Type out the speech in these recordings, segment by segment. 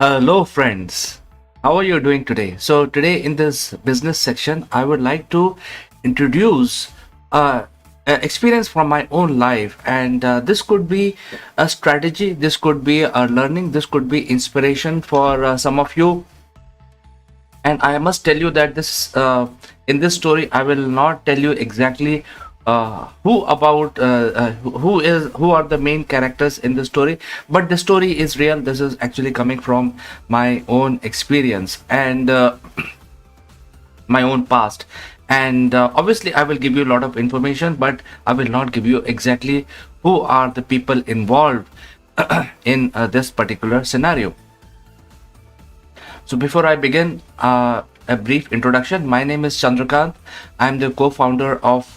Hello, friends. How are you doing today? So, today in this business section, I would like to introduce experience from my own life, and this could be a strategy, this could be a learning, this could be inspiration for some of you. And I must tell you that this in this story, I will not tell you exactly who are the main characters in the story, but the story is real. This is actually coming from my own experience and my own past. And obviously, I will give you a lot of information, but I will not give you exactly who are the people involved in this particular scenario. So before I begin, a brief introduction. My name is Chhandrkant. I'm the co-founder of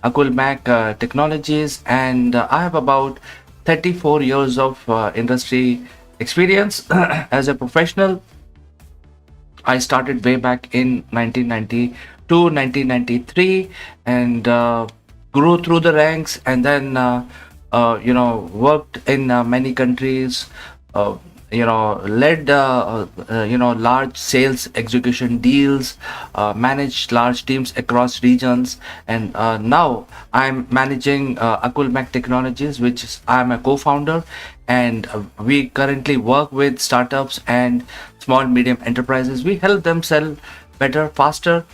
Akulmach Technologies, and I have about 34 years of industry experience as a professional. I started way back in 1992, 1993, and grew through the ranks, and then worked in many countries. Uh, Led large sales execution deals, managed large teams across regions, and now I'm managing Akulmach Technologies, which I'm a co-founder, and we currently work with startups and small medium enterprises. We help them sell better, faster,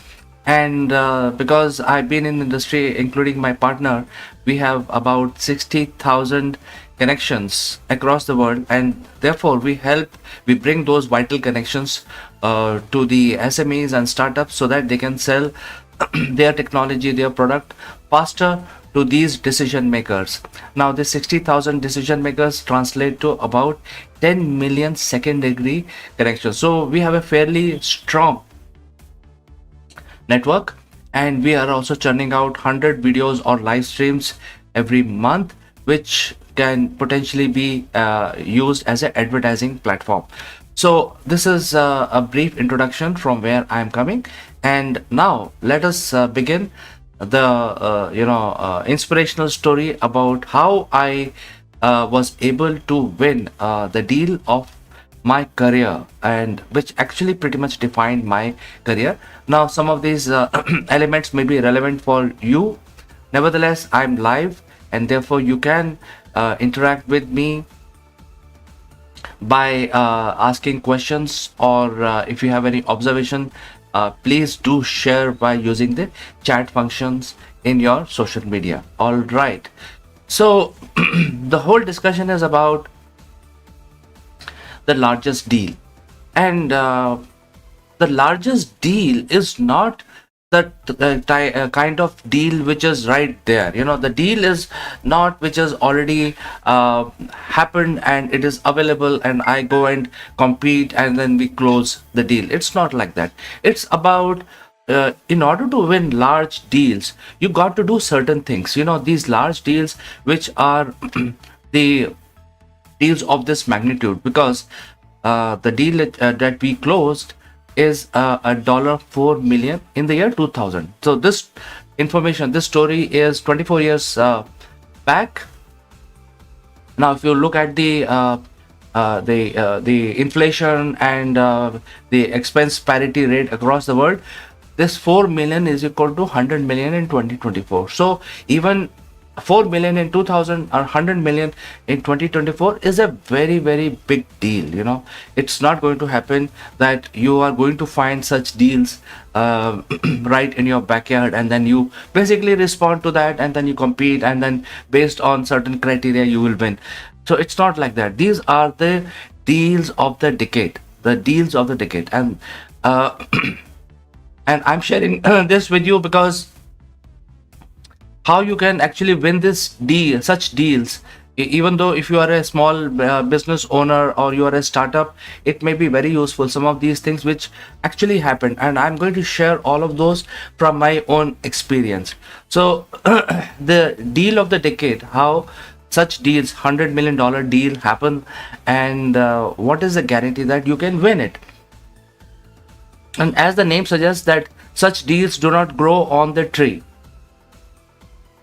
and because I've been in the industry, including my partner, we have about 60,000 connections across the world, and therefore we bring those vital connections to the SMEs and startups so that they can sell their technology, their product faster to these decision makers. Now, the 60,000 decision makers translate to about 10 million second degree connections. So we have a fairly strong network, and we are also churning out 100 videos or live streams every month, which can potentially be used as an advertising platform. So this is a brief introduction from where I am coming, and now let us begin the inspirational story about how I was able to win the deal of my career, and which actually pretty much defined my career. Now, some of these elements may be relevant for you. Nevertheless, I'm live, and therefore you can interact with me by asking questions, or if you have any observation, please do share by using the chat functions in your social media. All right. So the whole discussion is about the largest deal, and the largest deal is not the kind of deal which is right there. The deal is not which has already happened and it is available, and I go and compete and then we close the deal. It's not like that. It's about in order to win large deals, you got to do certain things. These large deals, which are the deals of this magnitude, because the deal that we closed is a $4 million in the year 2000. So this story is 24 years back. Now, if you look at the inflation and the expense parity rate across the world, this 4 million is equal to 100 million in 2024. So even 4 million in 2000 or 100 million in 2024 is a very, very big deal. It's not going to happen that you are going to find such deals right in your backyard, and then you basically respond to that, and then you compete, and then based on certain criteria you will win. So it's not like that. These are the deals of the decade, and and I'm sharing this with you because how you can actually win such deals. Even though if you are a small business owner or you are a startup, it may be very useful, some of these things which actually happened, and I'm going to share all of those from my own experience. So the deal of the decade, how such deals, $100 million deal happen, and what is the guarantee that you can win it. And as the name suggests, that such deals do not grow on the tree.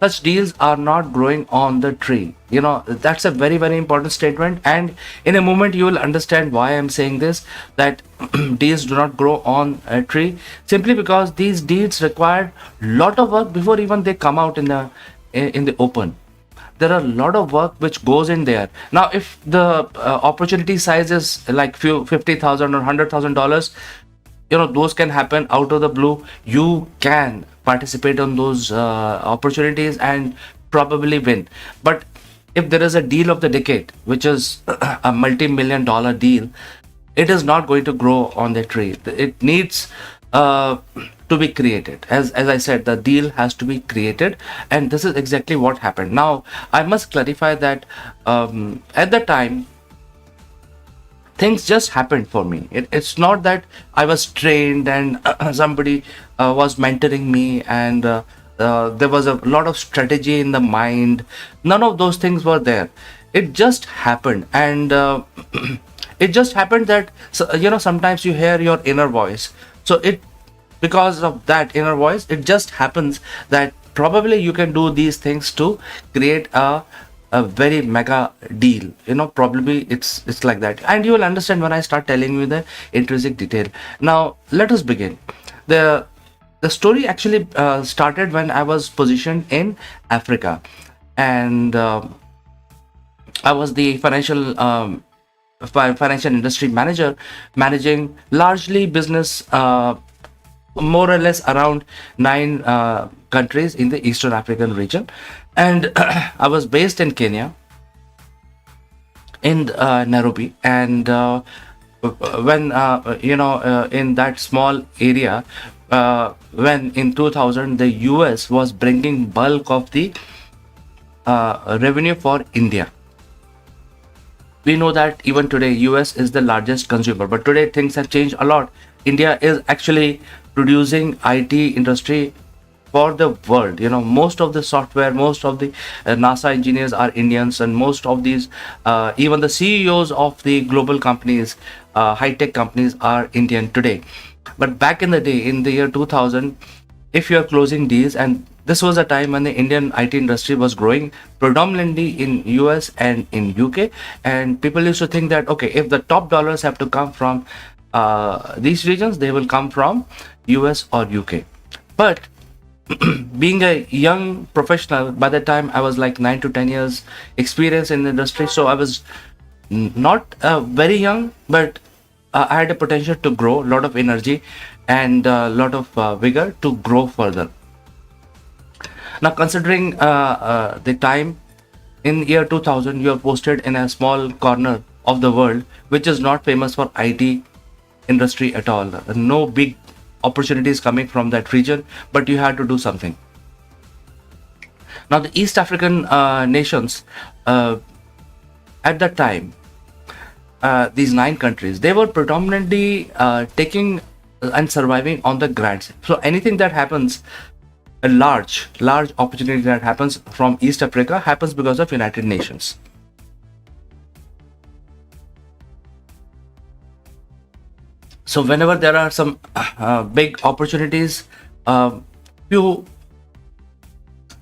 such deals are not growing on the tree. That's a very, very important statement. And in a moment, you will understand why I'm saying this, that deals do not grow on a tree, simply because these deals require lot of work before even they come out in the open. There are a lot of work which goes in there. Now, if the opportunity size is like few $50,000 or $100,000, those can happen out of the blue. You can participate on those opportunities and probably win. But if there is a deal of the decade, which is a multi-million dollar deal, it is not going to grow on the tree. It needs to be created. As I said, the deal has to be created, and this is exactly what happened. Now, I must clarify that at the time, things just happened for me. It's not that I was trained and somebody was mentoring me, and there was a lot of strategy in the mind. None of those things were there. It just happened. And it just happened that, sometimes you hear your inner voice. So because of that inner voice, it just happens that probably you can do these things to create a very mega deal. Probably it's like that, and you will understand when I start telling you the intrinsic detail. Now, let us begin. The story actually started when I was positioned in Africa, and I was the financial industry manager, managing largely business, more or less around 9 countries in the Eastern African region. And I was based in Kenya, in Nairobi. And when in that small area, when in 2000 the US was bringing bulk of the revenue for India. We know that even today US is the largest consumer, but today things have changed a lot. India is actually producing IT industry for the world. Most of the software, most of the NASA engineers are Indians, and most of these, even the CEOs of the global companies, high-tech companies, are Indian today. But back in the day, in the year 2000, if you are closing deals, and this was a time when the Indian IT industry was growing predominantly in US and in UK, and people used to think that, okay, if the top dollars have to come from these regions, they will come from US or UK. But being a young professional, by the time I was like 9 to 10 years experience in the industry, so I was not very young, but I had a potential to grow, a lot of energy and a lot of vigor to grow further. Now, considering the time, in year 2000, you are posted in a small corner of the world which is not famous for IT industry at all. No big opportunities coming from that region, but you had to do something. Now, the East African nations, at that time, these 9 countries, they were predominantly taking and surviving on the grants. So anything that happens, a large opportunity that happens from East Africa, happens because of United Nations. So whenever there are some big opportunities, few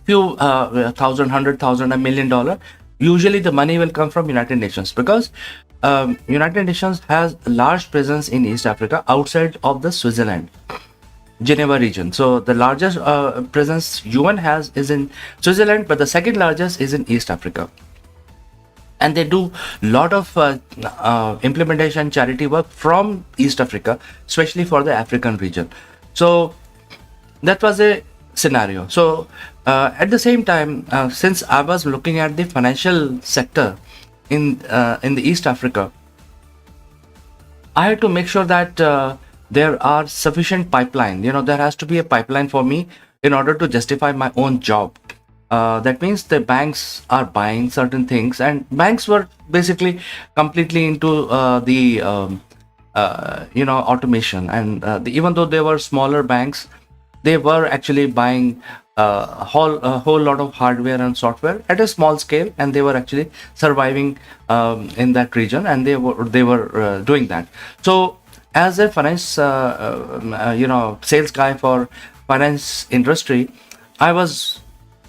thousand, 100,000, $1 million, usually the money will come from United Nations, because United Nations has a large presence in East Africa outside of the Switzerland, Geneva region. So the largest presence UN has is in Switzerland, but the second largest is in East Africa. And they do a lot of implementation charity work from East Africa, especially for the African region. So that was a scenario. So at the same time, since I was looking at the financial sector in the East Africa, I had to make sure that there are sufficient pipeline. There has to be a pipeline for me in order to justify my own job. That means the banks are buying certain things, and banks were basically completely into the automation, and even though they were smaller banks, they were actually buying a whole lot of hardware and software at a small scale, and they were actually surviving in that region, and they were doing that. So as a finance sales guy for finance industry, I was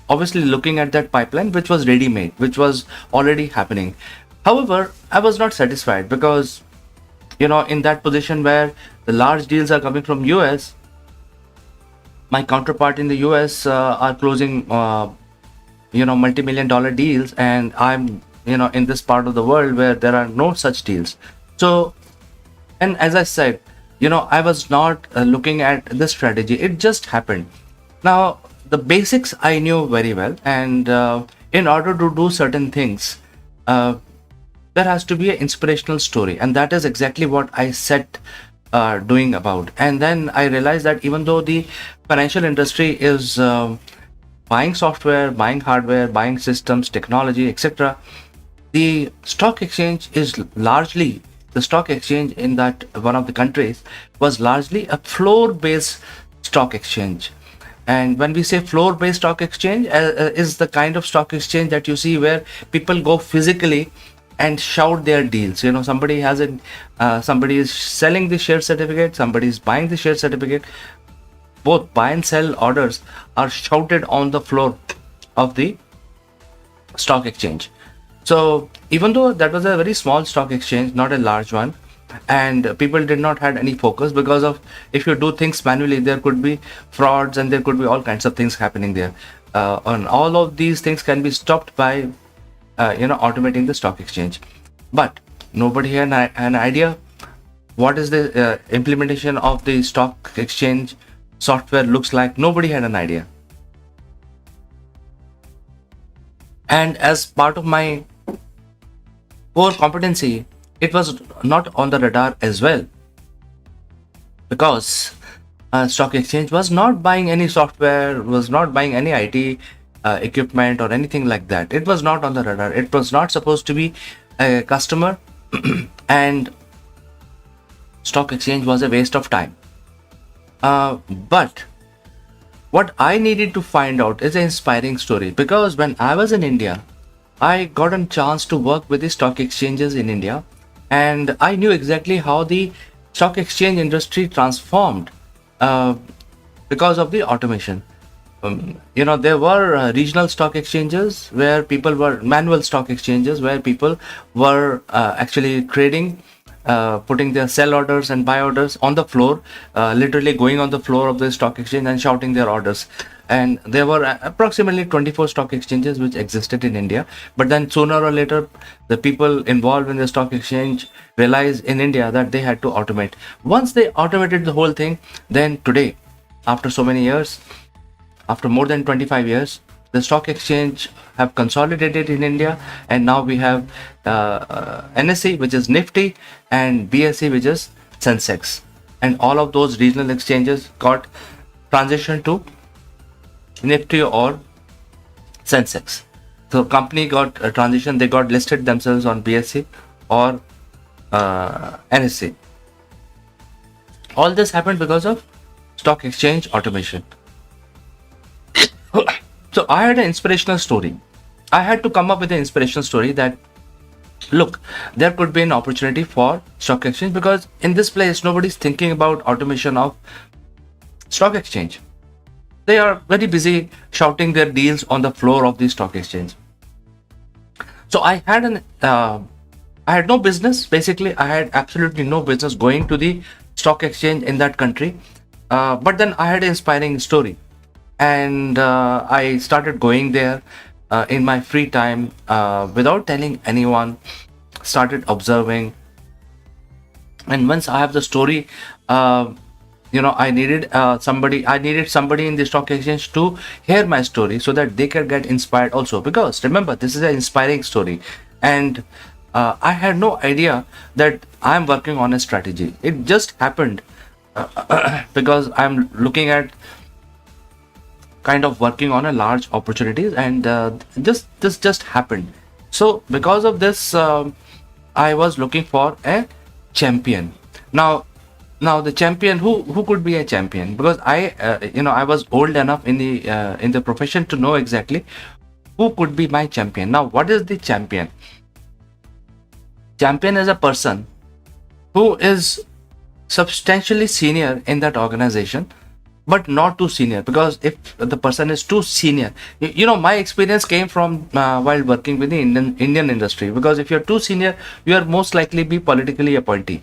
obviously looking at that pipeline which was ready made, which was already happening. However, I was not satisfied because, in that position where the large deals are coming from US, my counterpart in the US are closing multi-million dollar deals, and I'm in this part of the world where there are no such deals. So, and as I said, I was not looking at this strategy, it just happened. Now the basics I knew very well, and in order to do certain things, there has to be an inspirational story, and that is exactly what I set doing about. And then I realized that even though the financial industry is buying software, buying hardware, buying systems, technology, etc., the stock exchange is largely, the stock exchange in that one of the countries was largely a floor based stock exchange. And when we say floor based stock exchange, is the kind of stock exchange that you see where people go physically and shout their deals. Somebody has it, somebody is selling the share certificate, somebody is buying the share certificate. Both buy and sell orders are shouted on the floor of the stock exchange. So even though that was a very small stock exchange, not a large one, and people did not had any focus, because of, if you do things manually, there could be frauds and there could be all kinds of things happening there. And all of these things can be stopped by automating the stock exchange. But nobody had an idea what is the implementation of the stock exchange software looks like. Nobody had an idea. And as part of my core competency, it was not on the radar as well, because stock exchange was not buying any software, was not buying any IT equipment or anything like that. It was not on the radar. It was not supposed to be a customer and stock exchange was a waste of time. But what I needed to find out is an inspiring story, because when I was in India, I got a chance to work with the stock exchanges in India, and I knew exactly how the stock exchange industry transformed because of the automation. There were regional stock exchanges where people were manual stock exchanges where people were actually trading, putting their sell orders and buy orders on the floor, literally going on the floor of the stock exchange and shouting their orders. And there were approximately 24 stock exchanges which existed in India. But then sooner or later, the people involved in the stock exchange realized in India that they had to automate. Once they automated the whole thing, then today, after so many years, after more than 25 years, the stock exchange have consolidated in India, and now we have NSE, which is Nifty, and BSE, which is Sensex. And all of those regional exchanges got transitioned to Nifty or Sensex. So company got a transition, they got listed themselves on BSE or NSE. All this happened because of stock exchange automation. So I had an inspirational story. I had to come up with an inspirational story that, look, there could be an opportunity for stock exchange, because in this place, nobody's thinking about automation of stock exchange. They are very busy shouting their deals on the floor of the stock exchange. So I had no business. Basically, I had absolutely no business going to the stock exchange in that country. But then I had an inspiring story. And I started going there in my free time without telling anyone, started observing. And once I have the story, I needed somebody in the stock exchange to hear my story so that they can get inspired also. Because remember, this is an inspiring story. And I had no idea that I'm working on a strategy. It just happened because I'm looking at kind of working on a large opportunities, and this just happened. So because of this, I was looking for a champion. Now the champion, who could be a champion? Because I was old enough in the profession to know exactly who could be my champion. Now, what is the champion? Champion is a person who is substantially senior in that organization, but not too senior, because if the person is too senior, my experience came from while working with the Indian industry, because if you're too senior, you are most likely be politically appointee,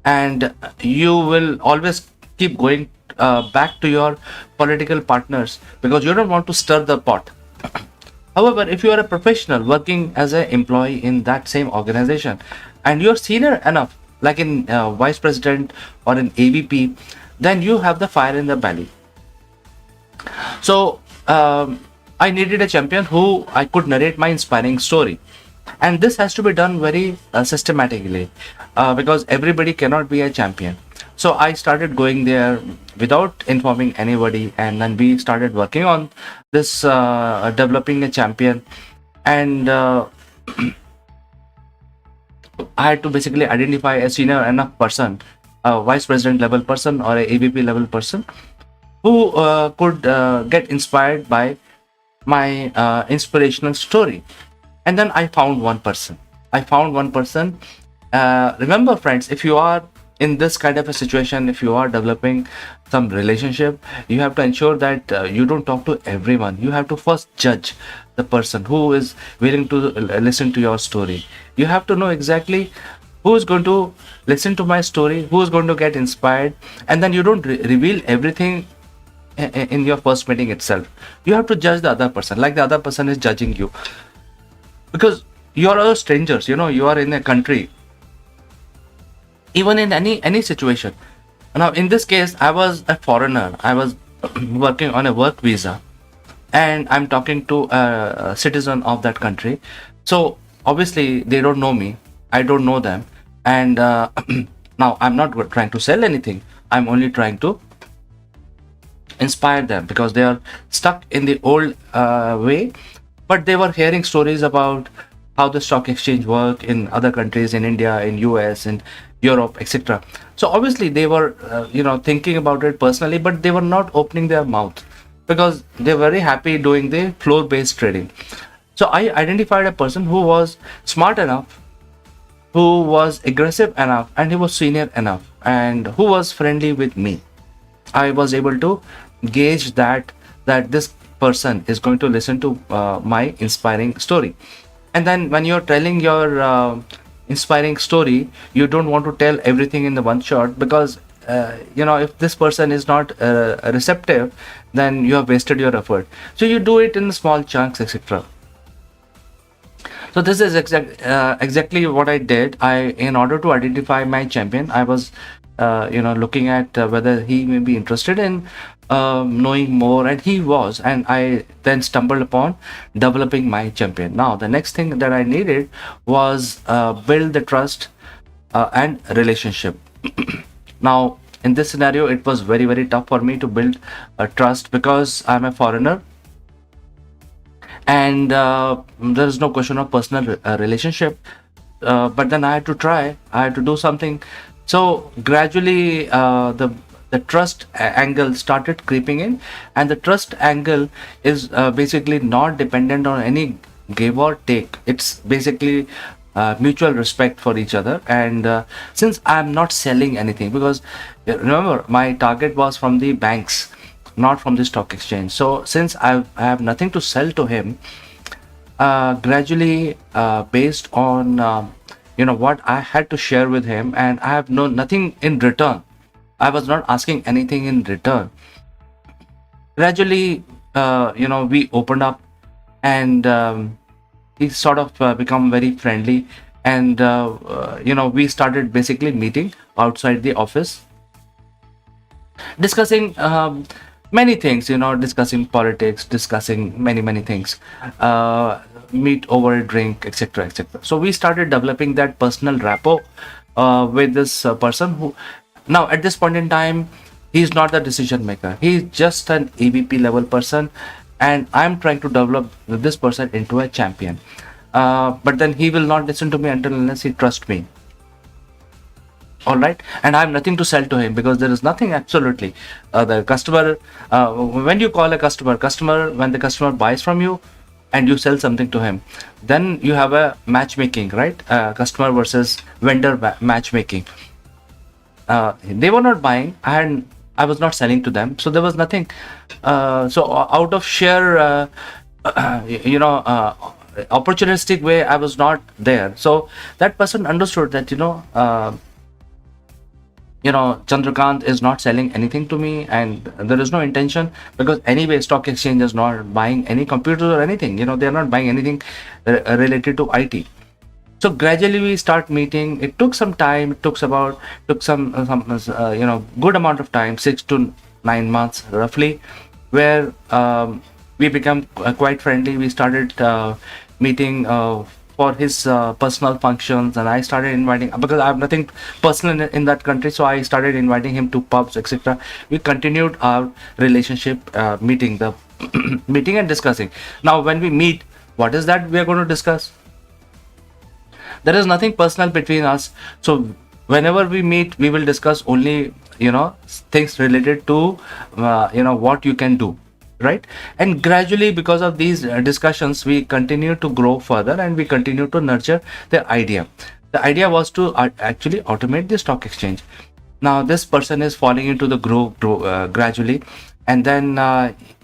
and you will always keep going back to your political partners because you don't want to stir the pot. However, if you are a professional working as an employee in that same organization and you're senior enough, like in vice president or an AVP, then you have the fire in the belly. So I needed a champion who I could narrate my inspiring story. And this has to be done very systematically because everybody cannot be a champion. So I started going there without informing anybody, and then we started working on this developing a champion. And I had to basically identify a senior enough person, a vice president level person or a AVP level person who could get inspired by my inspirational story. And then I found one person. Remember, friends, if you are in this kind of a situation, if you are developing some relationship, you have to ensure that you don't talk to everyone. You have to first judge the person who is willing to listen to your story. You have to know exactly who is going to listen to my story, who is going to get inspired, and then you don't reveal everything in your first meeting itself. You have to judge the other person like the other person is judging you, because you are all strangers. You are in a country, even in any situation. Now in this case, I was a foreigner. I was working on a work visa, and I'm talking to a citizen of that country. So obviously they don't know me, I don't know them, and now I'm not trying to sell anything. I'm only trying to inspire them because they are stuck in the old way, but they were hearing stories about how the stock exchange work in other countries, in India, in US, in Europe, etc. So obviously they were thinking about it personally, but they were not opening their mouth because they were very happy doing the floor based trading. So I identified a person who was smart enough, who was aggressive enough, and he was senior enough, and who was friendly with me. I was able to gauge that this person is going to listen to my inspiring story. And then when you're telling your inspiring story, you don't want to tell everything in the one shot, because if this person is not receptive, then you have wasted your effort. So you do it in small chunks, etc. So this is exactly what I did. In order to identify my champion, I was looking at whether he may be interested in knowing more, and he was. And I then stumbled upon developing my champion. Now the next thing that I needed was build the trust and relationship. Now in this scenario, it was very, very tough for me to build a trust because I'm a foreigner, and there is no question of personal relationship, but then I had to try, I had to do something. So gradually the trust angle started creeping in, and the trust angle is basically not dependent on any give or take. It's basically mutual respect for each other. And since I'm not selling anything, because remember my target was from the banks, not from the stock exchange. So since I have nothing to sell to him, gradually based on what I had to share with him, and I have nothing in return, I was not asking anything in return. Gradually we opened up, and he sort of become very friendly, and we started basically meeting outside the office, discussing many things, discussing politics, discussing many things, meet over a drink, etc., etc. So we started developing that personal rapport with this person who, now at this point in time, he's not the decision maker. He's just an AVP level person, and I'm trying to develop this person into a champion. But then he will not listen to me until unless he trusts me. All right, and I have nothing to sell to him because there is nothing absolutely. The customer, when you call a customer, when the customer buys from you and you sell something to him, then you have a matchmaking, right? Customer versus vendor matchmaking. They were not buying. I had I was not selling to them, so there was nothing. So out of sheer, you know, opportunistic way, I was not there. So that person understood that, Chandrakant is not selling anything to me, and there is no intention, because anyway, stock exchange is not buying any computers or anything. They are not buying anything related to IT. So gradually we start meeting. It took some time. It took some good amount of time, 6 to 9 months roughly, where we become quite friendly. We started meeting for his personal functions, and I started inviting, because I have nothing personal in that country, so I started inviting him to pubs, etc. We continued our relationship, meeting the meeting and discussing. Now when we meet, what is that we are going to discuss? There is nothing personal between us. So whenever we meet, we will discuss only things related to what you can do, right? And gradually, because of these discussions, we continue to grow further, and we continue to nurture the idea. The idea was to actually automate the stock exchange. Now this person is falling into the grow gradually, and then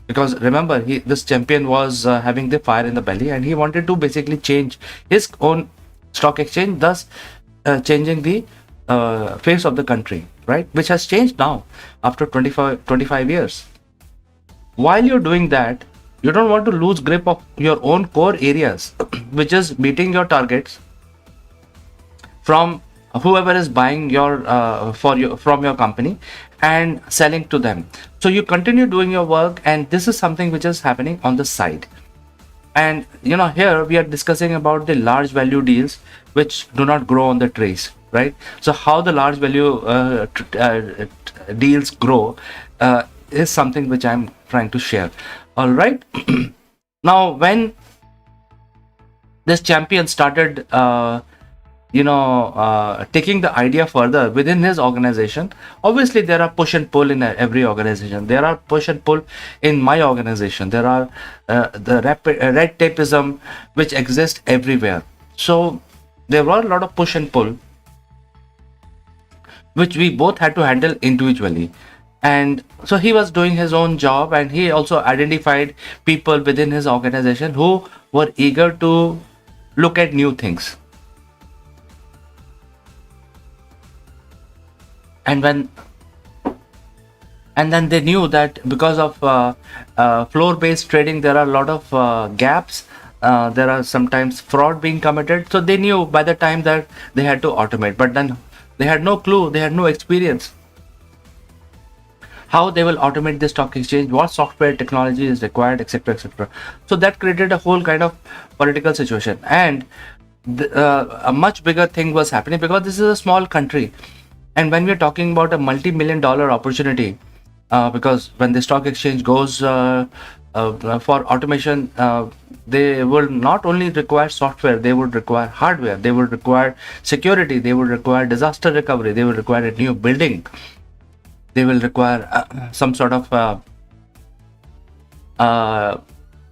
because remember, this champion was having the fire in the belly, and he wanted to basically change his own stock exchange, thus changing the face of the country, right? Which has changed now after 25 years. While you're doing that, you don't want to lose grip of your own core areas, which is meeting your targets from whoever is buying your from your company and selling to them. So you continue doing your work, and this is something which is happening on the side. And here we are discussing about the large value deals which do not grow on the trees, right? So how the large value deals grow is something which I'm trying to share. All right. Now when this champion started taking the idea further within his organization, obviously there are push and pull in every organization. There are push and pull in my organization. There are the red tapeism which exists everywhere. So there were a lot of push and pull which we both had to handle individually. And so he was doing his own job, and he also identified people within his organization who were eager to look at new things. And then they knew that because of floor-based trading, there are a lot of gaps. There are sometimes fraud being committed. So they knew by the time that they had to automate, but then they had no clue, they had no experience how they will automate the stock exchange, what software technology is required, etc., etc. So that created a whole kind of political situation, and a much bigger thing was happening, because this is a small country. And when we're talking about a multi-million-dollar opportunity, because when the stock exchange goes for automation, they will not only require software, they would require hardware, they would require security, they would require disaster recovery, they will require a new building, they will require some sort of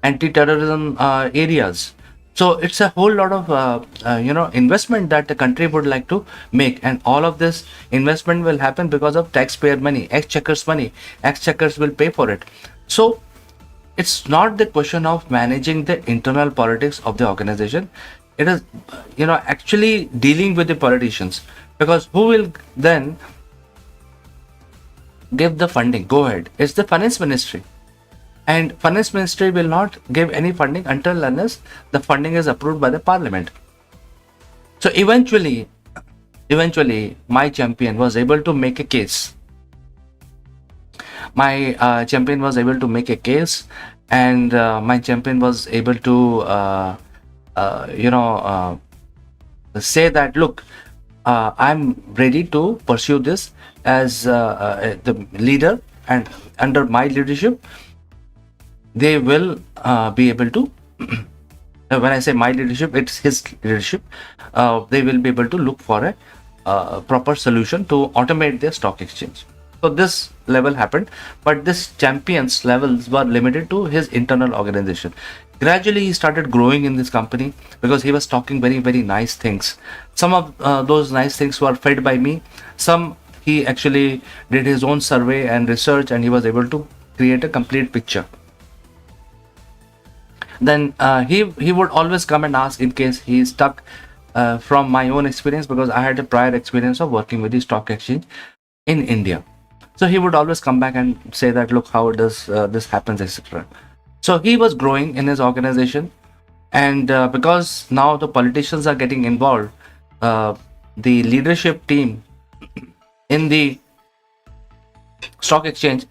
anti-terrorism areas. So it's a whole lot of investment that the country would like to make, and all of this investment will happen because of taxpayer money, exchequers money. Exchequers will pay for it. So it's not the question of managing the internal politics of the organization. It is actually dealing with the politicians, because who will then give the funding? Go ahead. It's the finance ministry. And finance ministry will not give any funding until unless the funding is approved by the parliament. So eventually my champion was able to make a case. My champion was able to make a case, and my champion was able to say that, look, I'm ready to pursue this as the leader, and under my leadership they will be able to when I say my leadership, it's his leadership, they will be able to look for a proper solution to automate their stock exchange. So this level happened, but this champion's levels were limited to his internal organization. Gradually he started growing in this company because he was talking very, very nice things. Some of those nice things were fed by me. Some he actually did his own survey and research, and he was able to create a complete picture. Then he would always come and ask in case he's stuck, from my own experience, because I had a prior experience of working with the stock exchange in India. So he would always come back and say that, look, how does this happens, etc. So he was growing in his organization, and because now the politicians are getting involved, the leadership team in the stock exchange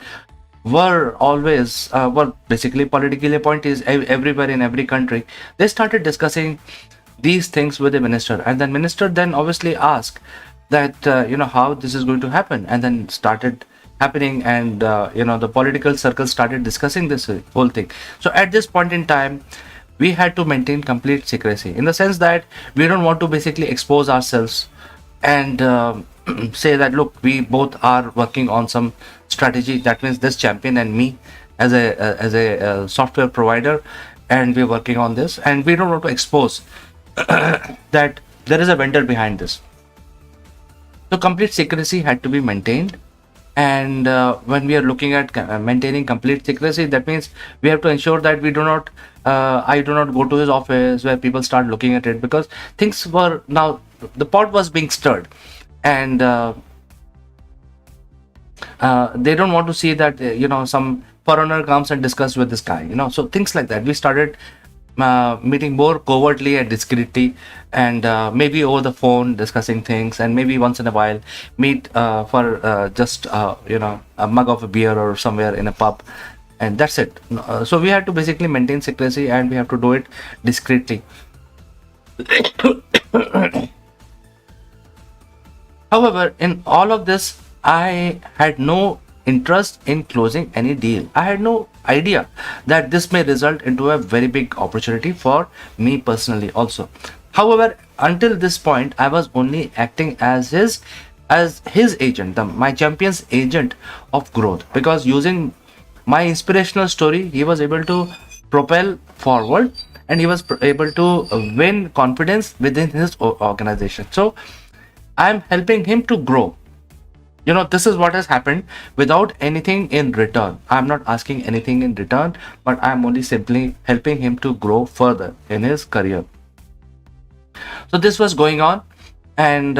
were always were basically politically appointees everywhere in every country. They started discussing these things with the minister, and then minister then obviously asked that how this is going to happen, and then started happening, and the political circles started discussing this whole thing. So at this point in time, we had to maintain complete secrecy, in the sense that we don't want to basically expose ourselves and say that, look, we both are working on some strategy, that means this champion and me as a software provider, and we're working on this, and we don't want to expose that there is a vendor behind this. So complete secrecy had to be maintained. And when we are looking at maintaining complete secrecy, that means we have to ensure that we do not I do not go to his office where people start looking at it, because things were, now the pot was being stirred, and they don't want to see that some foreigner comes and discuss with this guy, so things like that. We started meeting more covertly and discreetly, and maybe over the phone discussing things, and maybe once in a while meet for just a mug of a beer or somewhere in a pub, and that's it. So we had to basically maintain secrecy, and we have to do it discreetly. However, in all of this, I had no interest in closing any deal. I had no idea that this may result into a very big opportunity for me personally also. However, until this point, I was only acting as his agent, my champion's agent of growth, because using my inspirational story, he was able to propel forward, and he was able to win confidence within his organization. So I'm helping him to grow. This is what has happened without anything in return. I'm not asking anything in return, but I'm only simply helping him to grow further in his career. So this was going on, and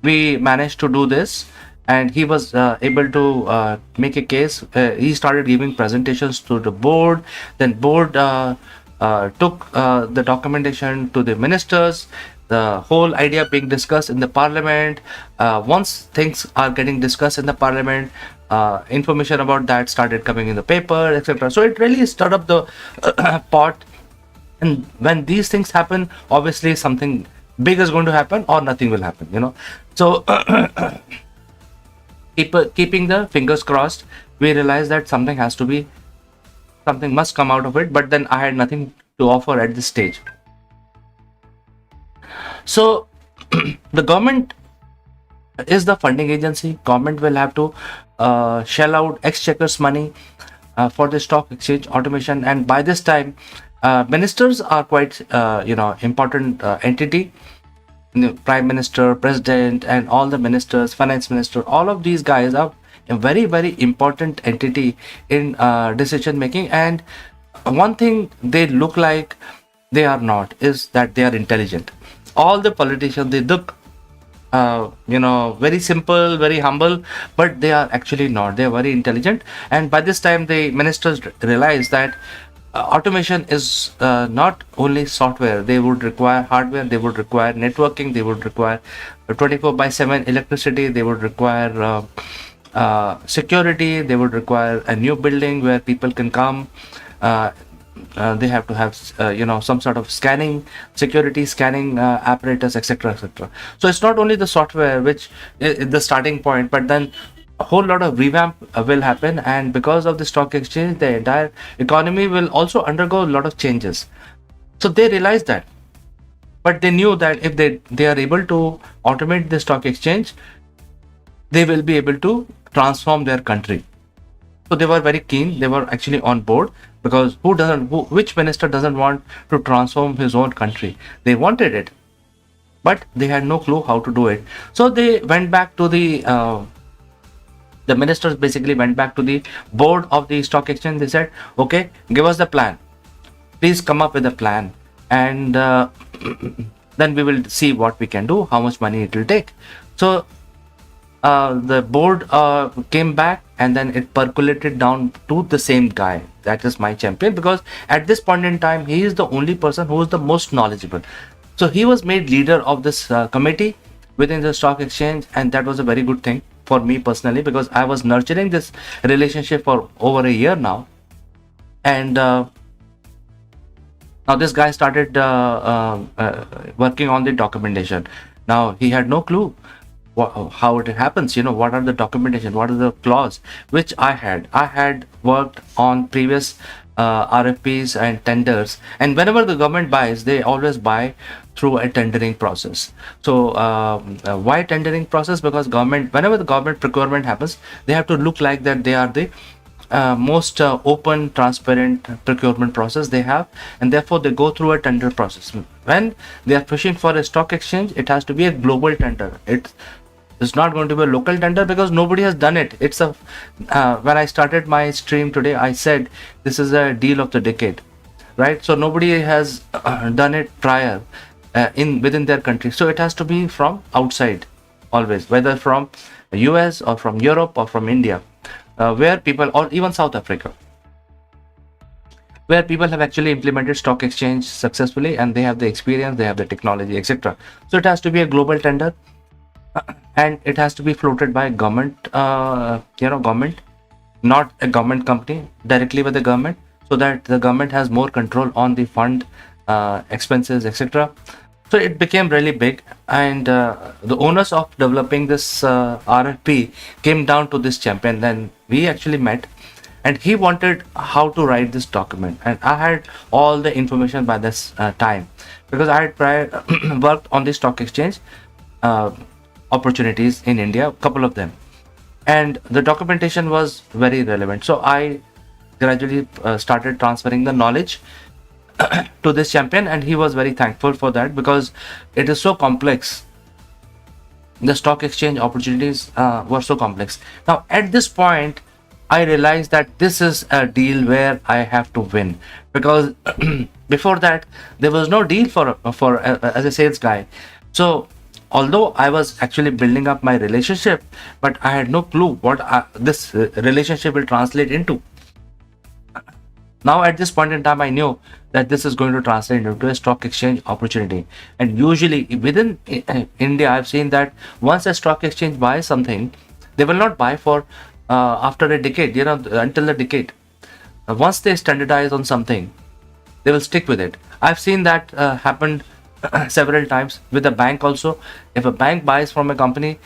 we managed to do this, and he was able to make a case. He started giving presentations to the board. Then board took the documentation to the ministers. The whole idea being discussed in the parliament. Once things are getting discussed in the parliament, information about that started coming in the paper, etc. So it really stirred up the pot. And when these things happen, obviously something big is going to happen, or nothing will happen. So keeping the fingers crossed, we realized that something must come out of it. But then I had nothing to offer at this stage. So the government is the funding agency. Government will have to shell out exchequers money for the stock exchange automation, and by this time ministers are quite important entity. Prime Minister, President, and all the ministers, Finance Minister, all of these guys are a very, very important entity in decision making. And one thing they look like they are not is that they are intelligent. All the politicians, they look very simple, very humble, but they are actually not. They are very intelligent. And by this time, the ministers realize that automation is not only software. They would require hardware, they would require networking, they would require 24/7 electricity, they would require security, they would require a new building where people can come. They have to have some sort of security scanning apparatus, etc., etc. So it's not only the software which is the starting point, but then a whole lot of revamp will happen, and because of the stock exchange, the entire economy will also undergo a lot of changes. So they realized that, but they knew that if they are able to automate the stock exchange, they will be able to transform their country. So they were very keen. They were actually on board, because which minister doesn't want to transform his own country? They wanted it. but they had no clue how to do it. So they went back to the ministers basically went back to the board of the stock exchange. They said, okay, give us the plan, please come up with a plan, and then we will see what we can do, how much money it will take. So the board came back, and then it percolated down to the same guy, that is my champion, because at this point in time he is the only person who is the most knowledgeable. So he was made leader of this committee within the stock exchange, and that was a very good thing for me personally, because I was nurturing this relationship for over a year now. And now this guy started working on the documentation. Now he had no clue how it happens, what are the documentation, what are the clause, which I had worked on previous RFPs and tenders. And whenever the government buys, they always buy through a tendering process. So why tendering process? Because whenever the government procurement happens, they have to look like that they are the most open, transparent procurement process they have, and therefore they go through a tender process. When they are pushing for a stock exchange, it has to be a global tender. It's not going to be a local tender, because nobody has done it. It's a when I started my stream today, I said this is a deal of the decade, right? So nobody has done it prior within their country. So it has to be from outside always, whether from US or from Europe or from India, where people, or even South Africa, where people have actually implemented stock exchange successfully, and they have the experience, they have the technology, etc. So it has to be a global tender, and it has to be floated by government, government, not a government company, directly with the government, so that the government has more control on the fund expenses, etc. So it became really big, and the owners of developing this RFP came down to this champion. Then we actually met, and he wanted how to write this document, and I had all the information by this time, because I had prior worked on the stock exchange opportunities in India, a couple of them, and the documentation was very relevant. So I gradually started transferring the knowledge to this champion, and he was very thankful for that, because it is so complex. The stock exchange opportunities were so complex. Now at this point, I realized that this is a deal where I have to win, because before that there was no deal for as a sales guy. So although I was actually building up my relationship, but I had no clue what this relationship will translate into. Now at this point in time, I knew that this is going to translate into a stock exchange opportunity. And usually within India, I've seen that once a stock exchange buys something, they will not buy for after a decade, until a decade. Once they standardize on something, they will stick with it. I've seen that happen several times with a bank also. If a bank buys from a company,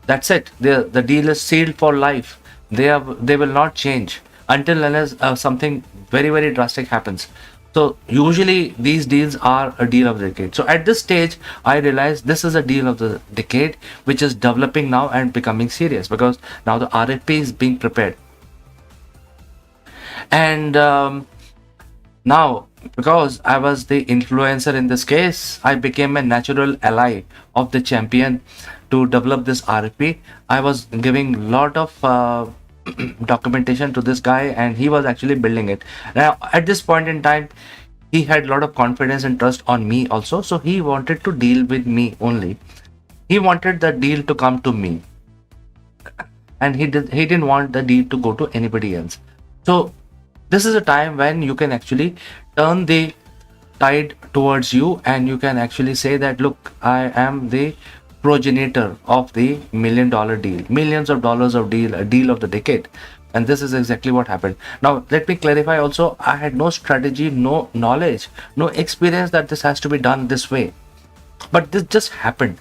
that's it. The deal is sealed for life. They will not change until unless something very, very drastic happens. So usually these deals are a deal of the decade. So at this stage, I realized this is a deal of the decade, which is developing now and becoming serious, because now the RFP is being prepared. And now, because I was the influencer in this case, I became a natural ally of the champion to develop this RFP. I was giving a lot of documentation to this guy, and he was actually building it. Now at this point in time, he had a lot of confidence and trust on me also, so he wanted to deal with me only. He wanted the deal to come to me, and he didn't want the deal to go to anybody else. So this is a time when you can actually turn the tide towards you, and you can actually say that, look, I am the progenitor of the $1 million deal, millions of dollars of deal, a deal of the decade. And this is exactly what happened. Now let me clarify also, I had no strategy, no knowledge, no experience that this has to be done this way, but this just happened.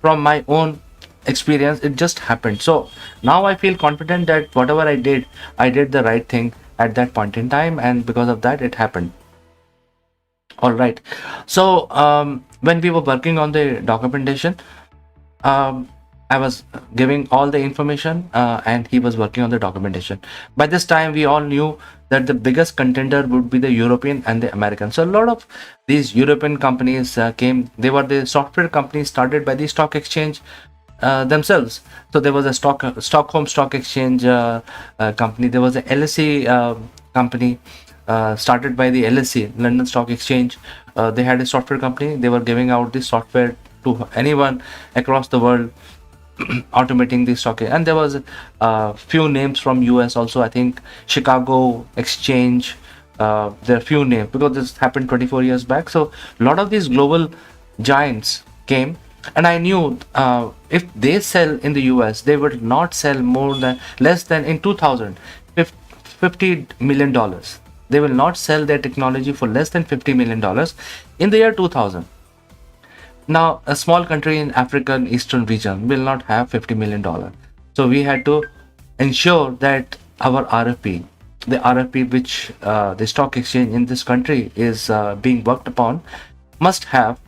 From my own experience, it just happened. So now I feel confident that whatever I did the right thing at that point in time, and because of that it happened. All right. So when we were working on the documentation, I was giving all the information, and he was working on the documentation. By this time, we all knew that the biggest contender would be the European and the American. So a lot of these European companies came. They were the software companies started by the stock exchange themselves. So there was a Stockholm Stock Exchange company. There was a LSE company started by the LSE, London Stock Exchange. They had a software company. They were giving out this software to anyone across the world, automating the stock. And there was a few names from US also. I think Chicago Exchange. There are few names because this happened 24 years back. So a lot of these global giants came, and I knew if they sell in the US, they would not sell less than in 2000 $50 million. They will not sell their technology for less than $50 million in the year 2000. Now, a small country in African Eastern region will not have $50 million. So we had to ensure that our RFP, the RFP which the stock exchange in this country is being worked upon, must have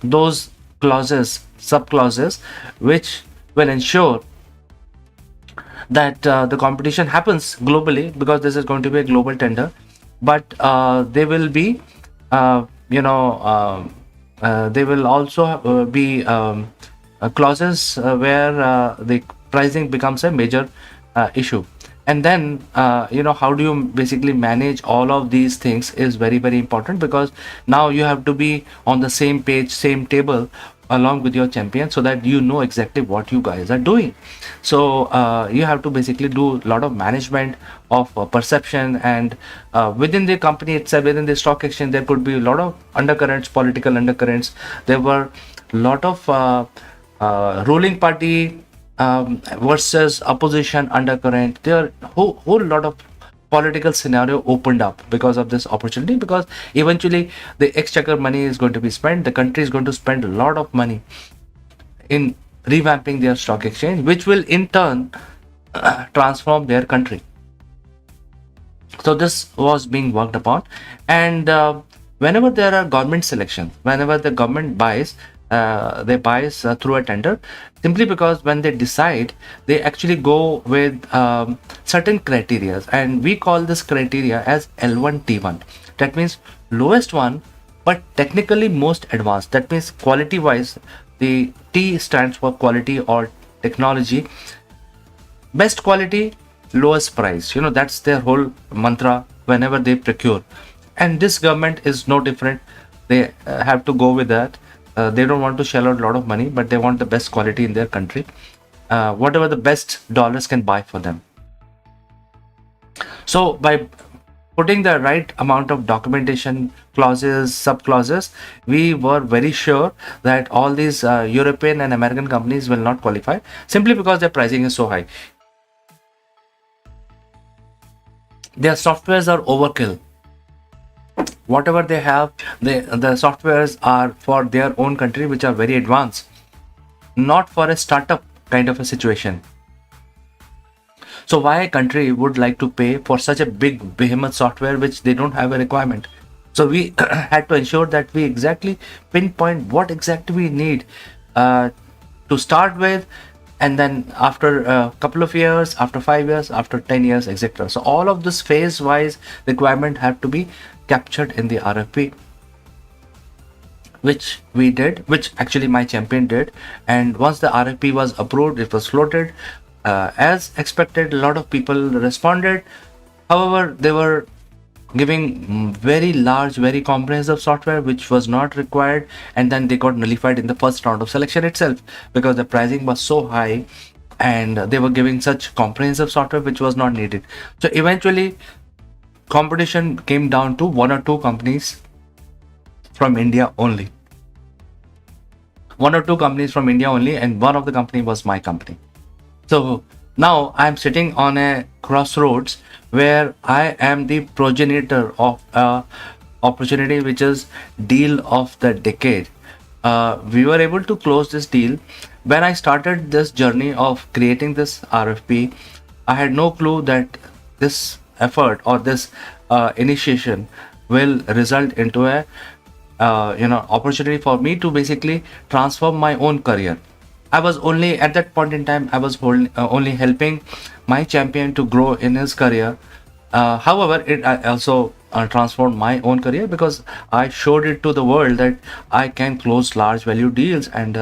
those clauses, sub-clauses, which will ensure that the competition happens globally, because this is going to be a global tender. But there will be, there will also be clauses where the pricing becomes a major issue. And then, how do you basically manage all of these things is very, very important, because now you have to be on the same page, same table along with your champion, so that you know exactly what you guys are doing. So you have to basically do a lot of management of perception, and within the company itself, within the stock exchange, there could be a lot of undercurrents, political undercurrents. There were a lot of ruling party versus opposition undercurrent. There are whole lot of political scenario opened up because of this opportunity, because eventually the exchequer money is going to be spent. The country is going to spend a lot of money in revamping their stock exchange, which will in turn transform their country. So this was being worked upon, and whenever there are government selections, whenever the government buys, they buys through a tender, simply because when they decide, they actually go with certain criteria, and we call this criteria as L1 T1. That means lowest one, but technically most advanced. That means quality wise, the T stands for quality or technology. Best quality, lowest price. That's their whole mantra whenever they procure. And this government is no different. They have to go with that. They don't want to shell out a lot of money, but they want the best quality in their country. Whatever the best dollars can buy for them. So by putting the right amount of documentation, clauses, sub-clauses, we were very sure that all these European and American companies will not qualify, simply because their pricing is so high. Their softwares are overkill. Whatever they have, the softwares are for their own country, which are very advanced, not for a startup kind of a situation. So why a country would like to pay for such a big behemoth software which they don't have a requirement? So we had to ensure that we exactly pinpoint what exactly we need to start with, and then after a couple of years, after 5 years, after 10 years, etc. So all of this phase wise requirement have to be captured in the RFP, which we did, which actually my champion did. And once the RFP was approved, it was floated. As expected, a lot of people responded. However, they were giving very large, very comprehensive software which was not required, and then they got nullified in the first round of selection itself, because the pricing was so high and they were giving such comprehensive software which was not needed. So eventually competition came down to one or two companies from India only. One or two companies from India only, and one of the company was my company. So now I'm sitting on a crossroads where I am the progenitor of a opportunity which is deal of the decade. We were able to close this deal. When I started this journey of creating this RFP, I had no clue that this effort or this initiation will result into a opportunity for me to basically transform my own career. I was only at that point in time, I was only helping my champion to grow in his career, However, it also transformed my own career because I showed it to the world that I can close large value deals, and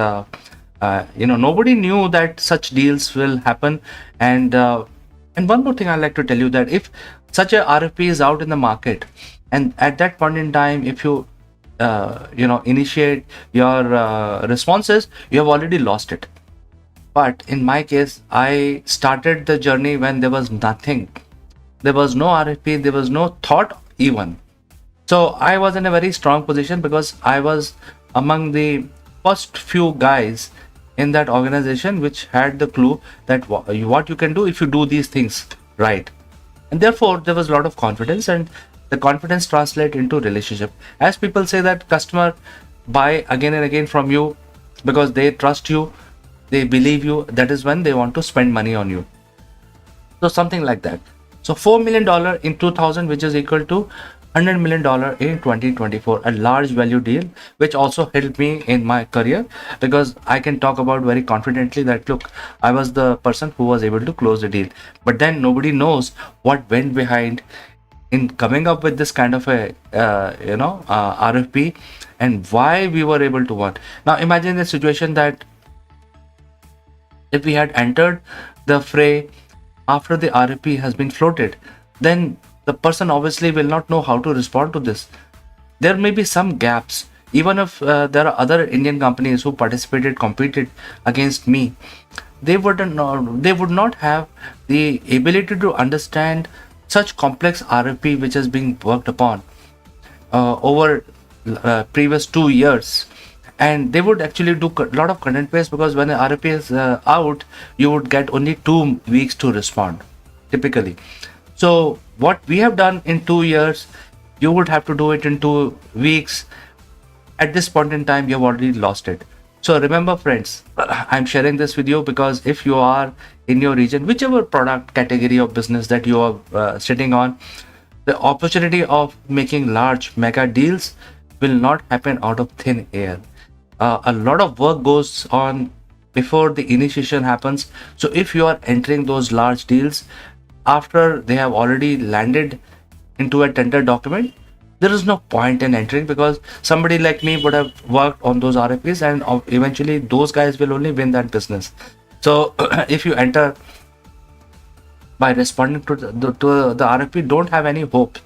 nobody knew that such deals will happen. And one more thing I'd like to tell you, that if such a RFP is out in the market, and at that point in time, if you initiate your responses, you have already lost it. But in my case, I started the journey when there was nothing. There was no RFP, there was no thought even. So I was in a very strong position because I was among the first few guys in that organization which had the clue that what you can do if you do these things right. And therefore there was a lot of confidence, and the confidence translate into relationship. As people say that customer buy again and again from you because they trust you, they believe you, that is when they want to spend money on you. So something like that. So $4 million in 2000, which is equal to $100 million in 2024, a large value deal, which also helped me in my career, because I can talk about very confidently that, look, I was the person who was able to close the deal. But then nobody knows what went behind in coming up with this kind of a RFP, and why we were able to win. Now imagine the situation that if we had entered the fray after the RFP has been floated, then the person obviously will not know how to respond to this. There may be some gaps. Even if there are other Indian companies who competed against me, they would not have the ability to understand such complex RFP which is being worked upon over previous 2 years. And they would actually do a lot of content based, because when the RFP is out, you would get only 2 weeks to respond typically. So what we have done in 2 years, you would have to do it in 2 weeks. At this point in time, you have already lost it. So remember, friends, I'm sharing this with you because if you are in your region, whichever product category of business that you are sitting on, the opportunity of making large mega deals will not happen out of thin air. A lot of work goes on before the initiation happens. So if you are entering those large deals after they have already landed into a tender document, there is no point in entering, because somebody like me would have worked on those RFPs, and eventually those guys will only win that business. So if you enter by responding to the RFP, don't have any hope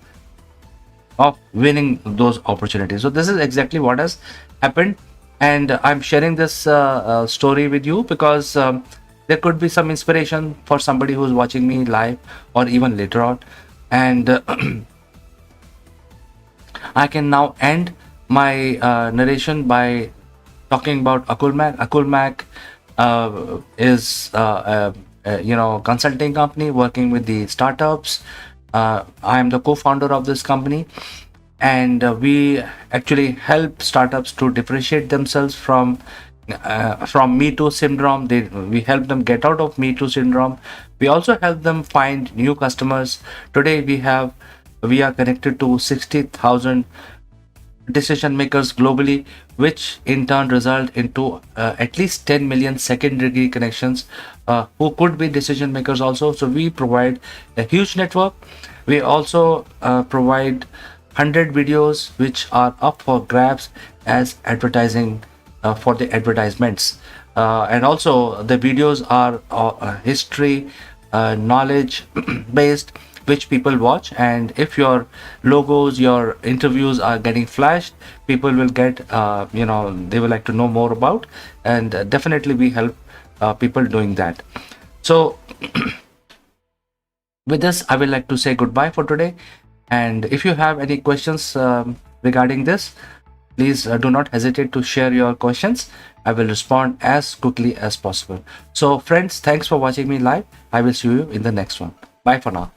of winning those opportunities. So this is exactly what has happened, and I'm sharing this story with you because there could be some inspiration for somebody who's watching me live or even later on. And I can now end my narration by talking about Akulmach. Akulmach is consulting company working with the startups. I am the co-founder of this company, and we actually help startups to differentiate themselves from Me Too syndrome. We help them get out of Me Too syndrome. We also help them find new customers. Today we are connected to 60,000 decision makers globally, which in turn result into at least 10 million secondary connections who could be decision makers also. So we provide a huge network. We also provide 100 videos which are up for grabs as advertising for the advertisements, and also the videos are history, knowledge based, which people watch. And if your logos, your interviews are getting flashed, people will get they will like to know more about, and definitely we help people doing that. So with this, I will like to say goodbye for today, and if you have any questions regarding this, please do not hesitate to share your questions. I will respond as quickly as possible. So friends, thanks for watching me live. I will see you in the next one. Bye for now.